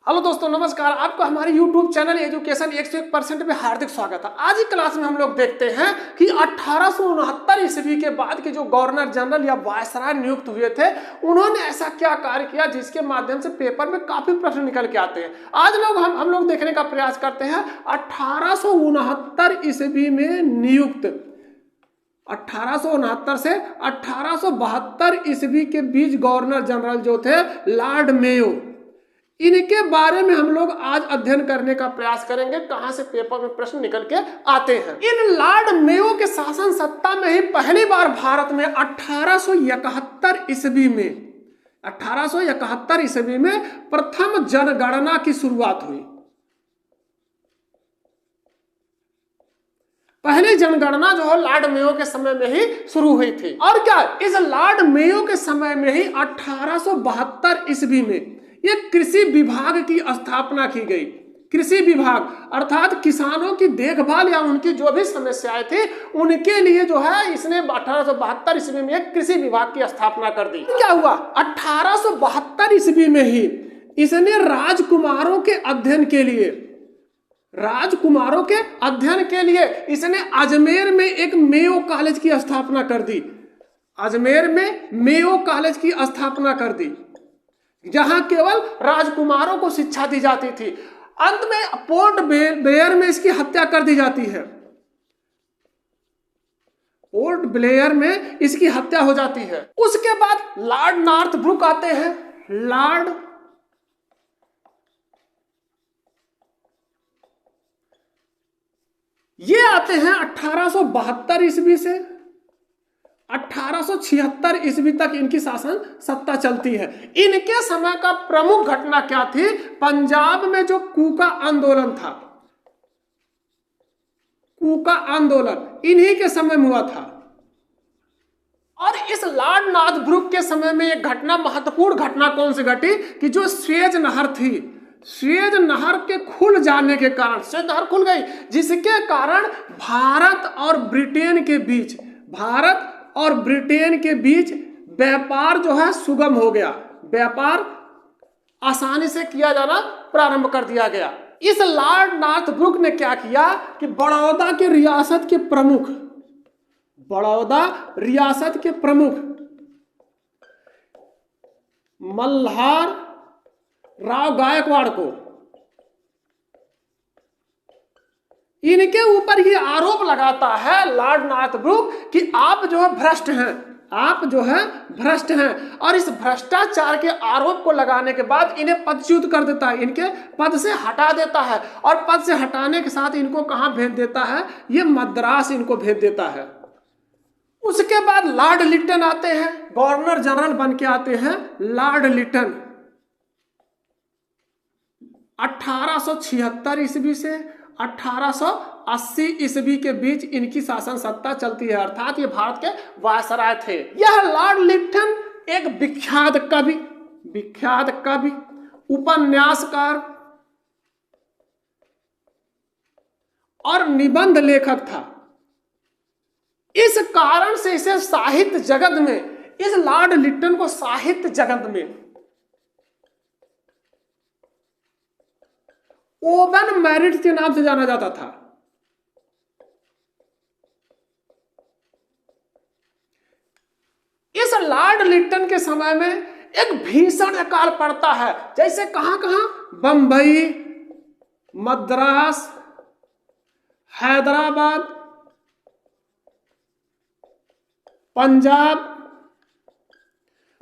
Hello दोस्तों, नमस्कार। आपका हमारे YouTube चैनल एजुकेशन 101% में हार्दिक स्वागत है। आज की क्लास में हम लोग देखते हैं कि 1869 ईस्वी के बाद के जो गवर्नर जनरल या वायसराय नियुक्त हुए थे, उन्होंने ऐसा क्या कार्य किया जिसके माध्यम से पेपर में काफी प्रश्न निकल के आते हैं। आज हम लोग देखने का प्रयास करते हैं 1869 ईस्वी में नियुक्त 1869 से 1872 ईस्वी के बीच गवर्नर जनरल जो थे लॉर्ड मेयो, इनके बारे में हम लोग आज अध्ययन करने का प्रयास करेंगे। कहां से पेपर में प्रश्न निकल के आते हैं। इन लॉर्ड मेयो के शासन सत्ता में ही पहली बार भारत में 1871 ईस्वी में प्रथम जनगणना की शुरुआत हुई। पहली जनगणना जो है लॉर्ड मेयो के समय में ही शुरू हुई थी। और क्या इस लॉर्ड मेयो के समय में ही 1872 ईस्वी में एक कृषि विभाग की स्थापना की गई। कृषि विभाग अर्थात किसानों की देखभाल या उनकी जो भी समस्याएं थी उनके लिए जो है इसने 1872 ईस्वी में एक कृषि विभाग की स्थापना कर दी। क्या हुआ, 1872 ईस्वी में ही इसने राजकुमारों के अध्ययन के लिए इसने अजमेर में एक मेयो कॉलेज की स्थापना कर दी। अजमेर में मेयो कॉलेज की स्थापना कर दी, जहां केवल राजकुमारों को शिक्षा दी जाती थी। अंत में पोर्ट ब्लेयर में इसकी हत्या कर दी जाती है। पोर्ट ब्लेयर में इसकी हत्या हो जाती है। उसके बाद लॉर्ड नॉर्थब्रुक आते हैं। ये आते हैं 1872 ईस्वी से 1876 ईस्वी तक इनकी शासन सत्ता चलती है। इनके समय का प्रमुख घटना क्या थी? पंजाब में जो कूका आंदोलन था, कूका आंदोलन इन्हीं के समय में हुआ था। और इस लॉर्ड नॉर्थब्रुक के समय में एक घटना, महत्वपूर्ण घटना कौन सी घटी कि जो स्वेज नहर थी, स्वेज नहर के खुल जाने के कारण, स्वेज नहर खुल गई, जिसके कारण भारत और ब्रिटेन के बीच व्यापार जो है सुगम हो गया। व्यापार आसानी से किया जाना प्रारंभ कर दिया गया। इस लॉर्ड नॉर्थब्रुक ने क्या किया कि बड़ौदा रियासत के प्रमुख मल्हार राव गायकवाड़ को, इनके ऊपर ये आरोप लगाता है लॉर्ड नॉर्थब्रुक कि आप जो है भ्रष्ट हैं। और इस भ्रष्टाचार के आरोप को लगाने के बाद इन्हें पदच्युत कर देता है, इनके पद से हटा देता है। और पद से हटाने के साथ इनको कहां भेज देता है? ये मद्रास इनको भेज देता है। उसके बाद लॉर्ड लिटन आते हैं, गवर्नर जनरल बन के आते हैं लॉर्ड लिटन। 1876 ईस्वी से 1880 ईस्वी के बीच इनकी शासन सत्ता चलती है, अर्थात ये भारत के वायसराय थे। यह लॉर्ड लिटन एक विख्यात कवि, उपन्यासकार और निबंध लेखक था। इस कारण से इसे साहित्य जगत में, इस लॉर्ड लिटन को साहित्य जगत में ओवन मैरिट के नाम से जाना जाता था। इस लॉर्ड लिटन के समय में एक भीषण अकाल पड़ता है। जैसे कहां बंबई, मद्रास, हैदराबाद, पंजाब,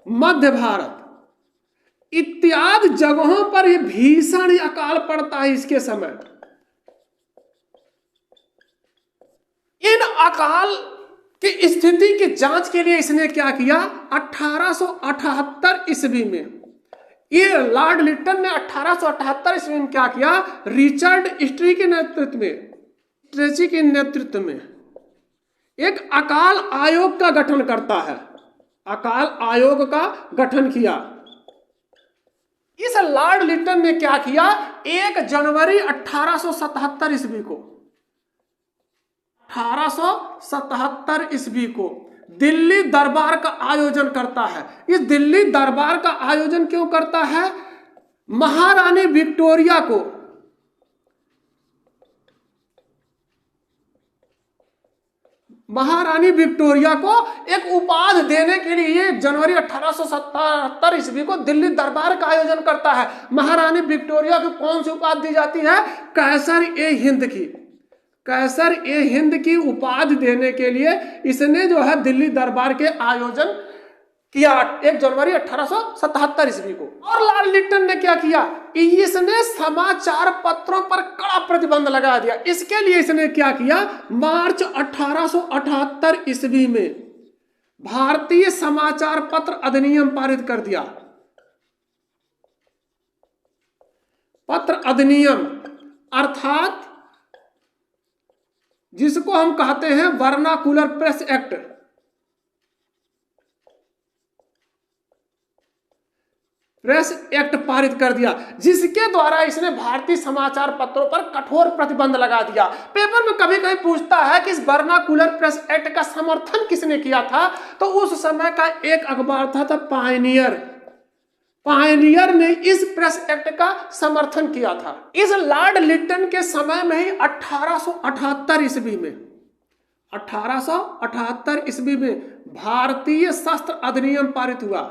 मध्य भारत इत्यादि जगहों पर यह भीषण अकाल पड़ता है। इसके समय इन अकाल की स्थिति की जांच के लिए इसने क्या किया? 1878 ईस्वी में ये लॉर्ड लिटन ने 1878 ईस्वी में क्या किया? रिचर्ड स्ट्रेची के नेतृत्व में एक अकाल आयोग का गठन करता है। अकाल आयोग का गठन किया। इस लॉर्ड लिटन ने क्या किया? 1 जनवरी 1877 ईस्वी को दिल्ली दरबार का आयोजन करता है। इस दिल्ली दरबार का आयोजन क्यों करता है? महारानी विक्टोरिया को एक उपाधि देने के लिए जनवरी 1877 ईस्वी को दिल्ली दरबार का आयोजन करता है। महारानी विक्टोरिया को कौन सी उपाधि दी जाती है? कैसर ए हिंद की उपाधि देने के लिए इसने जो है दिल्ली दरबार के आयोजन किया 1 जनवरी 1877 ईस्वी को। और लॉर्ड लिटन ने क्या किया? इसने समाचार पत्रों पर कड़ा प्रतिबंध लगा दिया। इसके लिए इसने क्या किया? मार्च 1878 ईस्वी में भारतीय समाचार पत्र अधिनियम पारित कर दिया। पत्र अधिनियम अर्थात जिसको हम कहते हैं वर्नाकुलर प्रेस एक्ट। पारित कर दिया, जिसके द्वारा इसने भारतीय समाचार पत्रों पर कठोर प्रतिबंध लगा दिया। पेपर में कभी कभी पूछता है कि इस वर्नाकुलर प्रेस एक्ट का समर्थन किसने किया था, तो उस समय का एक अखबार था पायनियर ने इस प्रेस एक्ट का समर्थन किया था। इस लॉर्ड लिटन के समय में ही 1878 ईस्वी में भारतीय शस्त्र अधिनियम पारित हुआ।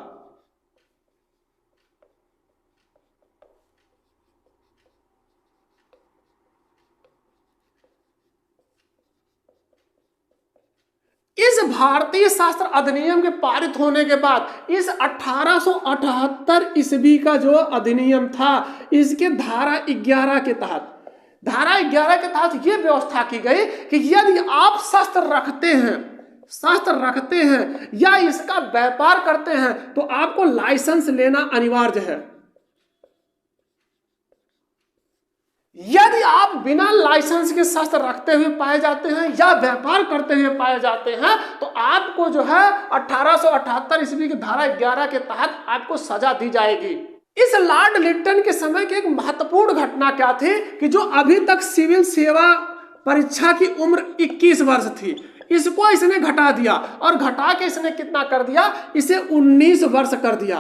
इस भारतीय शस्त्र अधिनियम के पारित होने के बाद इस 1878 ईस्वी का जो अधिनियम था, इसके धारा 11 के तहत यह व्यवस्था की गई कि यदि आप शस्त्र रखते हैं या इसका व्यापार करते हैं तो आपको लाइसेंस लेना अनिवार्य है। यदि आप बिना लाइसेंस के शस्त्र रखते हुए पाए जाते हैं या व्यापार करते हुए पाए जाते हैं तो आपको जो है 1878 ईस्वी की धारा 11 के तहत आपको सजा दी जाएगी। इस लॉर्ड लिटन के समय की एक महत्वपूर्ण घटना क्या थी कि जो अभी तक सिविल सेवा परीक्षा की उम्र 21 वर्ष थी, इसको इसने घटा दिया और घटा के इसने कितना कर दिया? इसे 19 वर्ष कर दिया।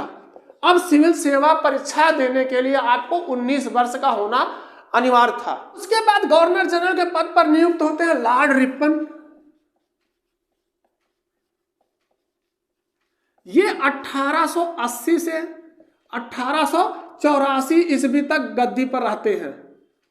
अब सिविल सेवा परीक्षा देने के लिए आपको 19 वर्ष का होना अनिवार्य था। उसके बाद गवर्नर जनरल के पद पर नियुक्त होते हैं लॉर्ड रिपन। ये 1880 से 1884 ईस्वी तक गद्दी पर रहते हैं।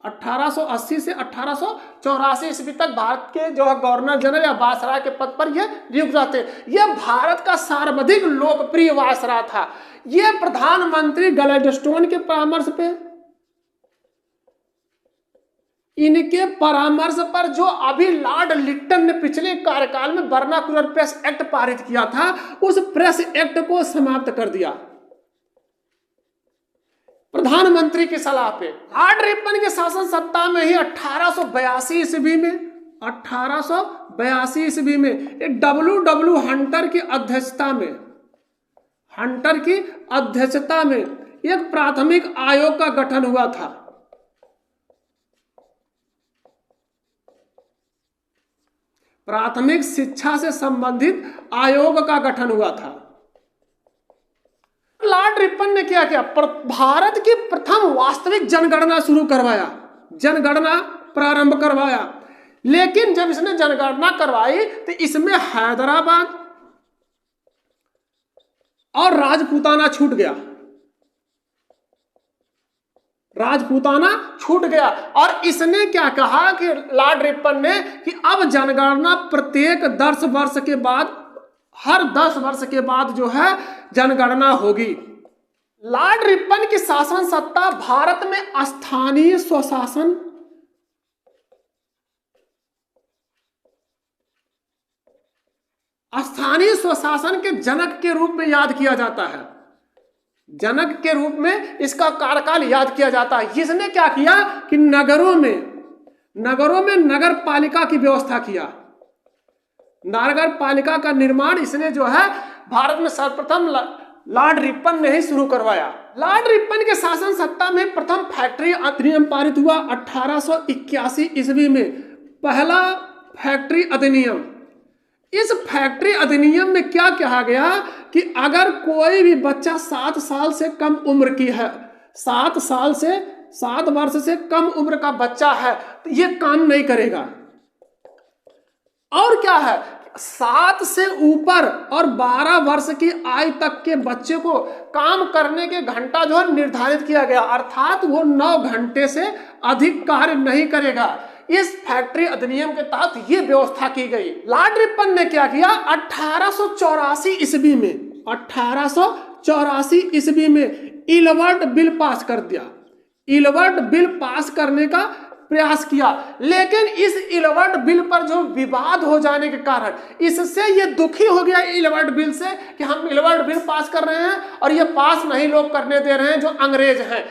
1880 से 1884 ईस्वी तक भारत के जो है गवर्नर जनरल या वायसराय के पद पर यह नियुक्त रहते हैं। यह भारत का सर्वाधिक लोकप्रिय वायसराय था। यह प्रधानमंत्री ग्लैडस्टोन के परामर्श पे, इनके परामर्श पर जो अभी लॉर्ड लिटन ने पिछले कार्यकाल में वर्नाकुलर प्रेस एक्ट पारित किया था, उस प्रेस एक्ट को समाप्त कर दिया प्रधानमंत्री की सलाह पे। लॉर्ड रिपन के शासन सत्ता में ही 1882 ईस्वी में एक डब्ल्यू हंटर की अध्यक्षता में एक प्राथमिक आयोग का गठन हुआ था। प्राथमिक शिक्षा से संबंधित आयोग का गठन हुआ था। लॉर्ड रिपन ने क्या किया? भारत की प्रथम वास्तविक जनगणना प्रारंभ करवाया। लेकिन जब इसने जनगणना करवाई तो इसमें हैदराबाद और राजपूताना छूट गया और इसने क्या कहा कि लॉर्ड रिपन ने कि अब जनगणना प्रत्येक 10 वर्ष के बाद, हर 10 वर्ष के बाद जो है जनगणना होगी। लॉर्ड रिपन की शासन सत्ता भारत में स्थानीय स्वशासन के जनक के रूप में याद किया जाता है। जनक के रूप में इसका कार्यकाल याद किया जाता है। इसने क्या किया कि नगरों में नगर पालिका की व्यवस्था किया। नगर पालिका का निर्माण इसने जो है भारत में सर्वप्रथम लॉर्ड रिपन ने ही शुरू करवाया। लॉर्ड रिपन के शासन सत्ता में प्रथम फैक्ट्री अधिनियम पारित हुआ 1881 ईस्वी में। पहला फैक्ट्री अधिनियम। इस फैक्ट्री अधिनियम में क्या कहा गया कि अगर कोई भी बच्चा 7 साल से कम उम्र की है 7 वर्ष से कम उम्र का बच्चा है तो ये काम नहीं करेगा। और क्या है, 7 से ऊपर और 12 वर्ष की आयु तक के बच्चे को काम करने के घंटा जो है निर्धारित किया गया, अर्थात वो 9 घंटे से अधिक कार्य नहीं करेगा। इस फैक्ट्री अधिनियम के तहत ये व्यवस्था की गई। लॉर्ड रिपन ने क्या किया, 1884 ईस्वी में इलवर्ट बिल पास कर दिया। इलवर्ट बिल पास करने का प्रयास किया, लेकिन इस इलवर्ट बिल पर जो विवाद हो जाने के कारण इससे ये दुखी हो गया इलवर्ट बिल से कि हम इलवर्ट बिल पास कर रहे हैं और ये पास नहीं लोग करने दे रहे हैं जो अंग्रेज हैं।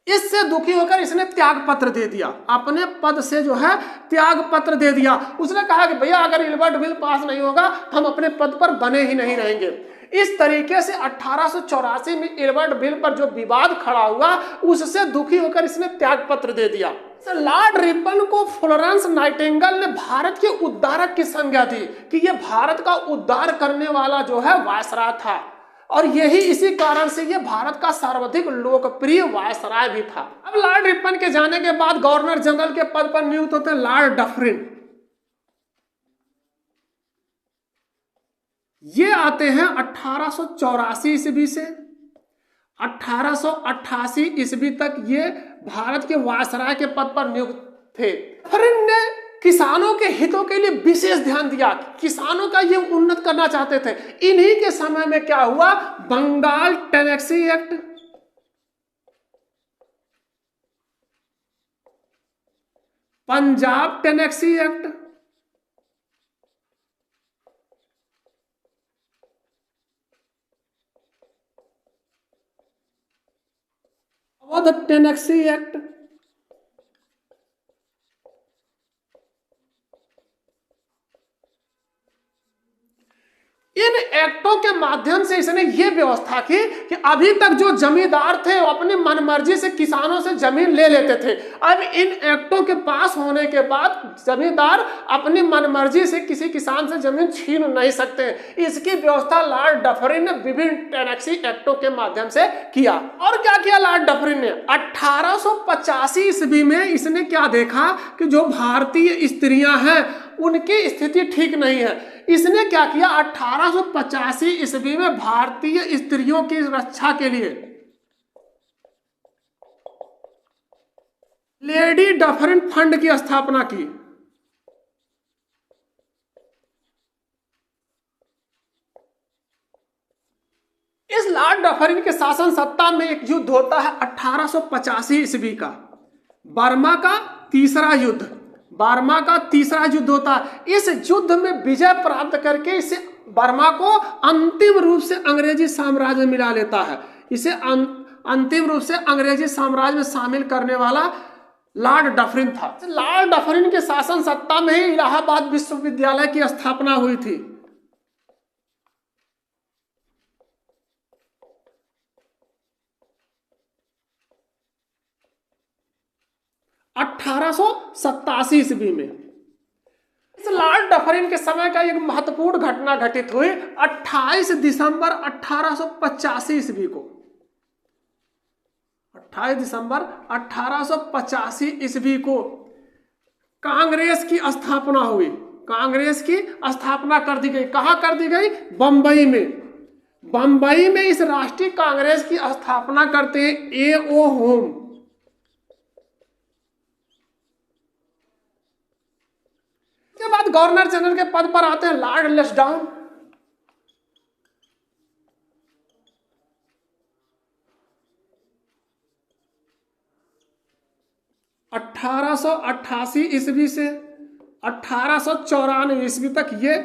इससे दुखी होकर इसने त्याग पत्र दे दिया, अपने पद से जो है त्याग पत्र दे दिया। उसने कहा कि भैया अगर इलवर्ट बिल पास नहीं होगा हम अपने पद पर बने ही नहीं रहेंगे। इस तरीके से 1884 में इलवर्ट बिल पर जो विवाद खड़ा हुआ उससे दुखी होकर इसने त्याग पत्र दे दिया। लॉर्ड रिपन को फ्लोरेंस नाइटिंगेल ने भारत के उद्धारक की संज्ञा दी कि यह भारत का उद्धार करने वाला जो है वायसराय था, और यही इसी कारण से यह भारत का सर्वाधिक लोकप्रिय वायसराय भी था। अब लॉर्ड रिपन के जाने के बाद गवर्नर जनरल के पद पर नियुक्त होते हैं लॉर्ड डफरिन। ये आते हैं 1884 ईस्वी से 1888 ईस्वी तक ये भारत के वायसराय के पद पर नियुक्त थे। डफरिन ने किसानों के हितों के लिए विशेष ध्यान दिया, किसानों का ये उन्नत करना चाहते थे। इन्हीं के समय में क्या हुआ, Bengal tenancy act, Punjab tenancy act, Awadh tenancy act, इन एक्टों के माध्यम से इसने ये व्यवस्था की कि अभी तक जो जमींदार थे वो अपनी मनमर्जी से किसानों से जमीन ले लेते थे। अब इन एक्टों के पास होने के बाद जमींदार अपनी मनमर्जी से किसी किसान से जमीन छीन नहीं सकते। इसकी व्यवस्था लॉर्ड डफरिन ने विभिन्न टेनेक्सी एक्टों के माध्यम से किया। और क्या किया लॉर्ड डफरिन ने, 1885 ईस्वी में इसने क्या देखा कि जो भारतीय स्त्रियां हैं उनकी स्थिति ठीक नहीं है। इसने क्या किया, 1885 ईस्वी में भारतीय स्त्रियों की रक्षा के लिए लेडी डफरिन फंड की स्थापना की। इस लॉर्ड डफरिन के शासन सत्ता में एक युद्ध होता है 1885 ईस्वी का, बर्मा का तीसरा युद्ध होता है। इस युद्ध में विजय प्राप्त करके इसे बर्मा को अंतिम रूप से अंग्रेजी साम्राज्य में मिला लेता है। इसे अंतिम रूप से अंग्रेजी साम्राज्य में शामिल करने वाला लॉर्ड डफरिन था। लॉर्ड डफरिन के शासन सत्ता में ही इलाहाबाद विश्वविद्यालय की स्थापना हुई थी। 1887 ईस्वी में। इस लॉर्ड डफरिन के समय का एक महत्वपूर्ण घटना घटित हुई 28 दिसंबर 1885 ईस्वी को। 28 दिसंबर 1885 ईस्वी को कांग्रेस की स्थापना हुई। कांग्रेस की स्थापना कर दी गई। कहां कर दी गई? बंबई में। बंबई में इस राष्ट्रीय कांग्रेस की स्थापना करते हैं A.O. होम। के बाद गवर्नर जनरल के पद पर आते हैं लॉर्ड लेस्डाउन। (1888) ईस्वी से 1894 ईस्वी तक ये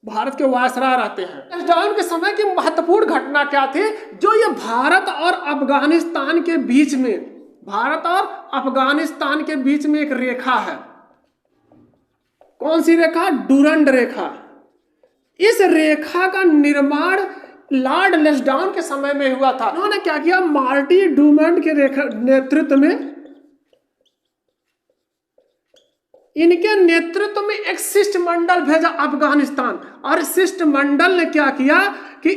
भारत के वायसराय रहते हैं। लेस्डाउन के समय की महत्वपूर्ण घटना क्या थी? जो ये भारत और अफगानिस्तान के बीच में एक रेखा है। कौन सी रेखा? डूरंड रेखा। इस रेखा का निर्माण लॉर्ड लेस्डाउन के समय में हुआ था। उन्होंने क्या किया? मार्टी डूरंड के नेतृत्व में, इनके नेतृत्व में एक शिष्टमंडल भेजा अफगानिस्तान, और शिष्टमंडल ने क्या किया? कि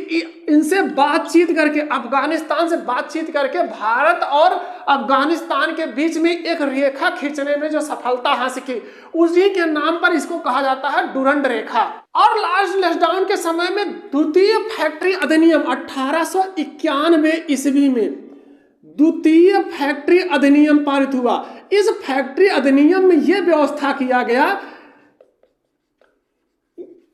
इनसे बातचीत करके, अफगानिस्तान से बातचीत करके भारत और अफगानिस्तान के बीच में एक रेखा खींचने में जो सफलता हासिल की, उसी के नाम पर इसको कहा जाता है डुरंड रेखा। और लास्ट लॉकडाउन के समय में द्वितीय फैक्ट्री अधिनियम 1891 ईस्वी में द्वितीय फैक्ट्री अधिनियम पारित हुआ। इस फैक्ट्री अधिनियम में यह व्यवस्था किया गया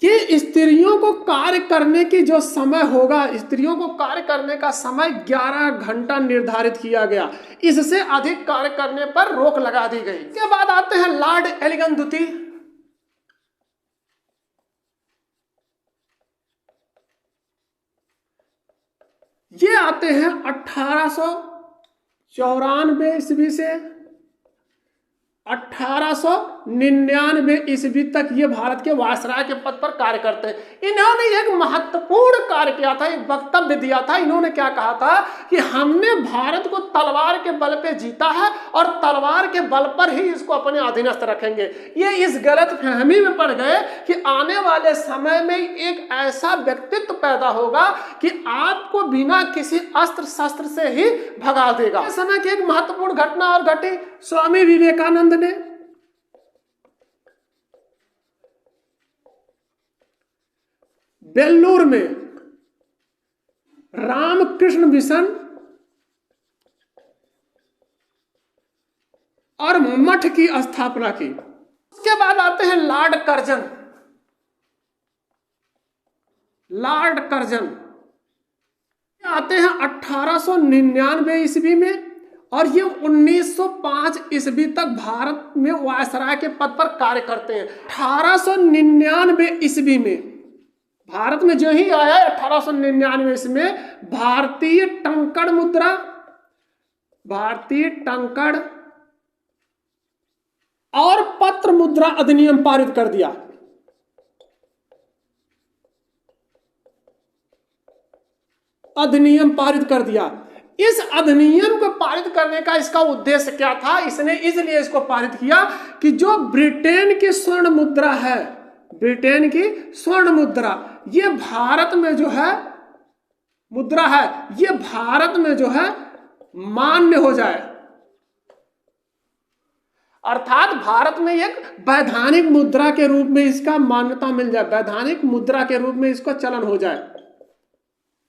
कि स्त्रियों को कार्य करने की जो समय होगा, स्त्रियों को कार्य करने का समय 11 घंटा निर्धारित किया गया। इससे अधिक कार्य करने पर रोक लगा दी गई। इसके बाद आते हैं लॉर्ड एलिगन द्वितीय। ये आते हैं 1894 ईस्वी से 1899 ईस्वी तक ये भारत के वायसराय के पद पर कार्य करते हैं। इन्होंने एक महत्वपूर्ण कार्य किया था, एक वक्तव्य दिया था। इन्होंने क्या कहा था कि हमने भारत को तलवार के बल पे जीता है और तलवार के बल पर ही इसको अपने अधीनस्थ रखेंगे। ये इस गलत फहमी में पड़ गए कि आने वाले समय में एक ऐसा व्यक्तित्व पैदा होगा कि आपको बिना किसी अस्त्र शस्त्र से ही भगा देगा। इस समय की एक महत्वपूर्ण घटना और घटी। स्वामी विवेकानंद ने बेल्लूर में रामकृष्ण मिशन और मठ की स्थापना की। उसके बाद आते हैं लॉर्ड कर्जन। लॉर्ड कर्जन आते हैं 1899 ईस्वी में और ये 1905 ईस्वी तक भारत में वायसराय के पद पर कार्य करते हैं। 1899 ईस्वी में भारत में जो ही आया 1899 ईस्वी में भारतीय टंकण मुद्रा, भारतीय टंकण और पत्र मुद्रा अधिनियम पारित कर दिया। अधिनियम पारित कर दिया। इस अधिनियम को पारित करने का इसका उद्देश्य क्या था? इसने इसलिए इसको पारित किया कि जो ब्रिटेन की स्वर्ण मुद्रा है, ब्रिटेन की स्वर्ण मुद्रा, ये भारत में जो है मुद्रा है, ये भारत में जो है मान्य हो जाए। अर्थात भारत में एक वैधानिक मुद्रा के रूप में इसका मान्यता मिल जाए, वैधानिक मुद्रा के रूप में इसका चलन हो जाए।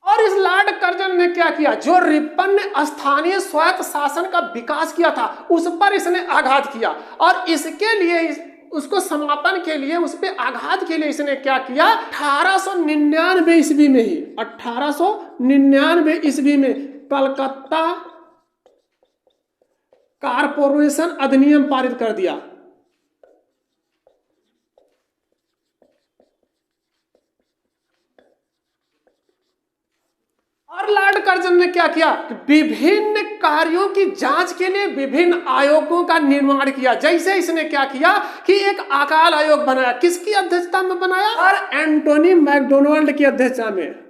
और इस लॉर्ड कर्जन ने क्या किया? जो रिपन ने स्थानीय स्वायत्त शासन का विकास किया था उस पर इसने आघात किया और इसके लिए उसको समापन के लिए, उस पर आघात के लिए इसने क्या किया? 1899 ईस्वी में ही, 1899 ईस्वी में कलकत्ता कारपोरेशन अधिनियम पारित कर दिया। और लॉर्ड कर्जन ने क्या किया? विभिन्न कार्यों की जांच के लिए विभिन्न आयोगों का निर्माण किया। जैसे इसने क्या किया कि एक अकाल आयोग बनाया। किसकी अध्यक्षता में बनाया? सर एंटोनी मैकडोनाल्ड की अध्यक्षता में।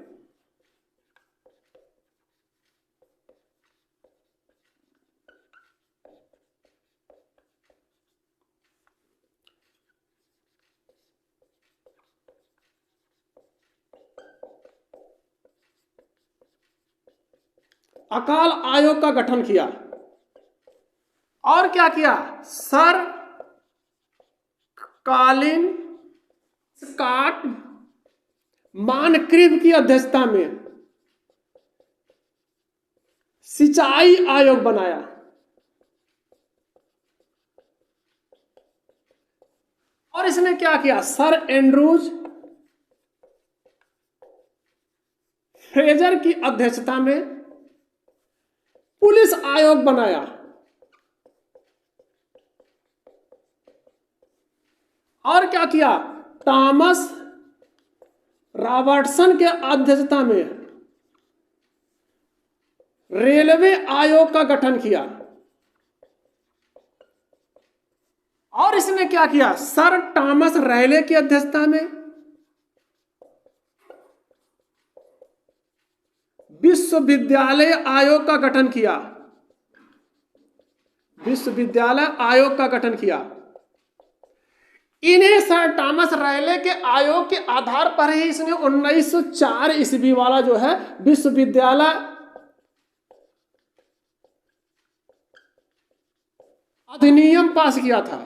अकाल आयोग का गठन किया और क्या किया? सर कॉलिन स्कॉट मानक्रिव की अध्यक्षता में सिंचाई आयोग बनाया। और इसने क्या किया? सर एंड्रूज फ्रेजर की अध्यक्षता में पुलिस आयोग बनाया। और क्या किया? थॉमस रॉबर्टसन के अध्यक्षता में रेलवे आयोग का गठन किया। और इसने क्या किया? सर थॉमस रेले की अध्यक्षता में विश्वविद्यालय आयोग का गठन किया। विश्वविद्यालय आयोग का गठन किया। इन्हें सर थॉमस रैले के आयोग के आधार पर ही इसने 1904 ईस्वी वाला जो है विश्वविद्यालय अधिनियम पास किया था।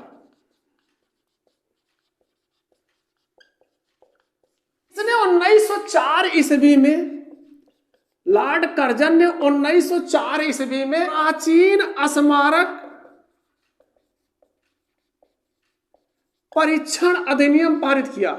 इसने 1904 ईस्वी में, लॉर्ड कर्जन ने 1904 ईस्वी में प्राचीन स्मारक परीक्षण अधिनियम पारित किया।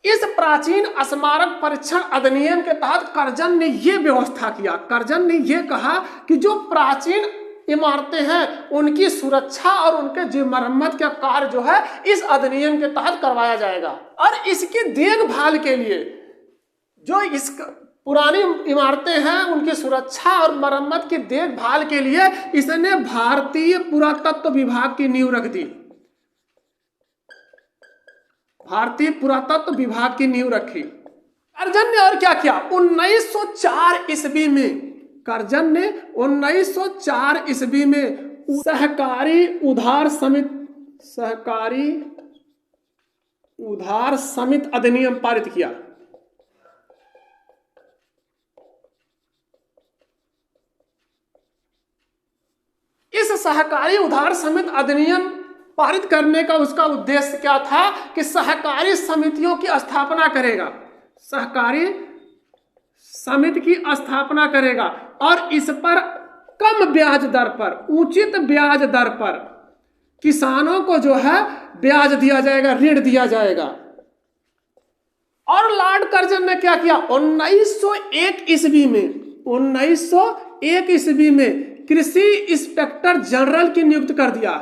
इस प्राचीन स्मारक परीक्षण अधिनियम के तहत कर्जन ने यह व्यवस्था किया, कर्जन ने यह कहा कि जो प्राचीन इमारतें हैं उनकी सुरक्षा और उनके मरम्मत का कार्य जो है इस अधिनियम के तहत करवाया जाएगा। और इसकी देखभाल के लिए जो इस पुरानी इमारतें हैं उनकी सुरक्षा और मरम्मत की देखभाल के लिए इसने भारतीय पुरातत्व विभाग की नींव रख दी। भारतीय पुरातत्व विभाग की नींव रखी। कर्जन ने और क्या किया, 1904 ईस्वी में, कर्जन ने 1904 ईस्वी में सहकारी उधार समिति अधिनियम पारित किया। इस सहकारी उधार समिति अधिनियम पारित करने का उसका उद्देश्य क्या था कि सहकारी समितियों की स्थापना करेगा, सहकारी समिति की स्थापना करेगा और इस पर कम ब्याज दर पर, उचित ब्याज दर पर किसानों को जो है ब्याज दिया जाएगा, ऋण दिया जाएगा। और लॉर्ड कर्जन ने क्या किया, 1901 ईस्वी में कृषि इंस्पेक्टर जनरल की नियुक्ति कर दिया।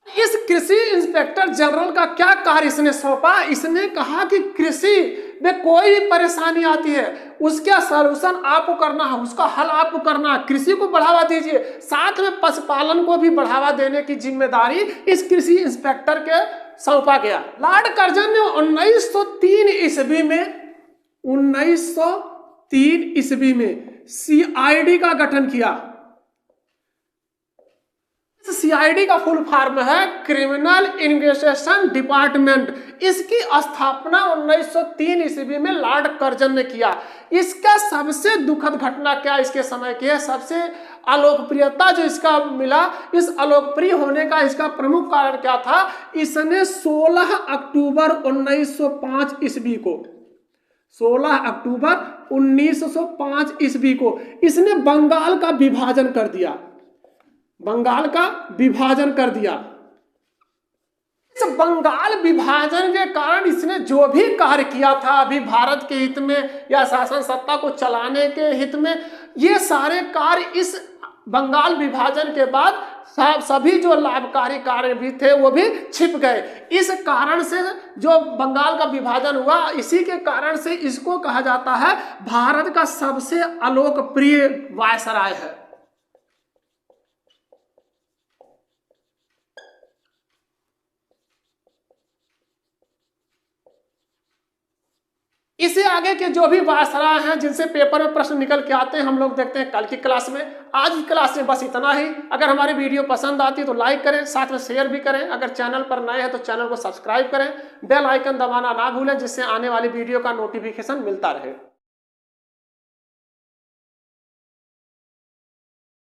इस कृषि इंस्पेक्टर जनरल का क्या कार्य इसने सौंपा, इसने कहा कि कृषि में कोई भी परेशानी आती है उसका सलूशन आपको करना है, उसका हल आपको करना है, कृषि को बढ़ावा दीजिए, साथ में पशुपालन को भी बढ़ावा देने की जिम्मेदारी इस कृषि इंस्पेक्टर के सौंपा गया। लॉर्ड कर्जन ने 1903 ईस्वी में सीआईडी का गठन किया। सीआईडी का फुल फॉर्म है क्रिमिनल इन्वेस्टिगेशन डिपार्टमेंट। इसकी स्थापना 1903 ईस्वी में लॉर्ड कर्जन ने किया। इसका सबसे दुखद घटना क्या इसके समय की है, सबसे अलोकप्रियता जो इसका मिला, इस अलोकप्रिय होने का इसका प्रमुख कारण क्या था, इसने 16 अक्टूबर 1905 ईस्वी को, 16 अक्टूबर 1905 ईस्वी को इसने बंगाल का विभाजन कर दिया, बंगाल का विभाजन कर दिया। इस बंगाल विभाजन के कारण इसने जो भी कार्य किया था अभी भारत के हित में या शासन सत्ता को चलाने के हित में, ये सारे कार्य इस बंगाल विभाजन के बाद सभी जो लाभकारी कार्य भी थे वो भी छिप गए। इस कारण से जो बंगाल का विभाजन हुआ, इसी के कारण से इसको कहा जाता है भारत का सबसे अलोकप्रिय वायसराय है। इससे आगे के जो भी वायसराय हैं जिनसे पेपर में प्रश्न निकल के आते हैं हम लोग देखते हैं कल की क्लास में। आज की क्लास में बस इतना ही। अगर हमारी वीडियो पसंद आती है तो लाइक करें, साथ में शेयर भी करें। अगर चैनल पर नए हैं तो चैनल को सब्सक्राइब करें, बेल आइकन दबाना ना भूलें जिससे आने वाली वीडियो का नोटिफिकेशन मिलता रहे।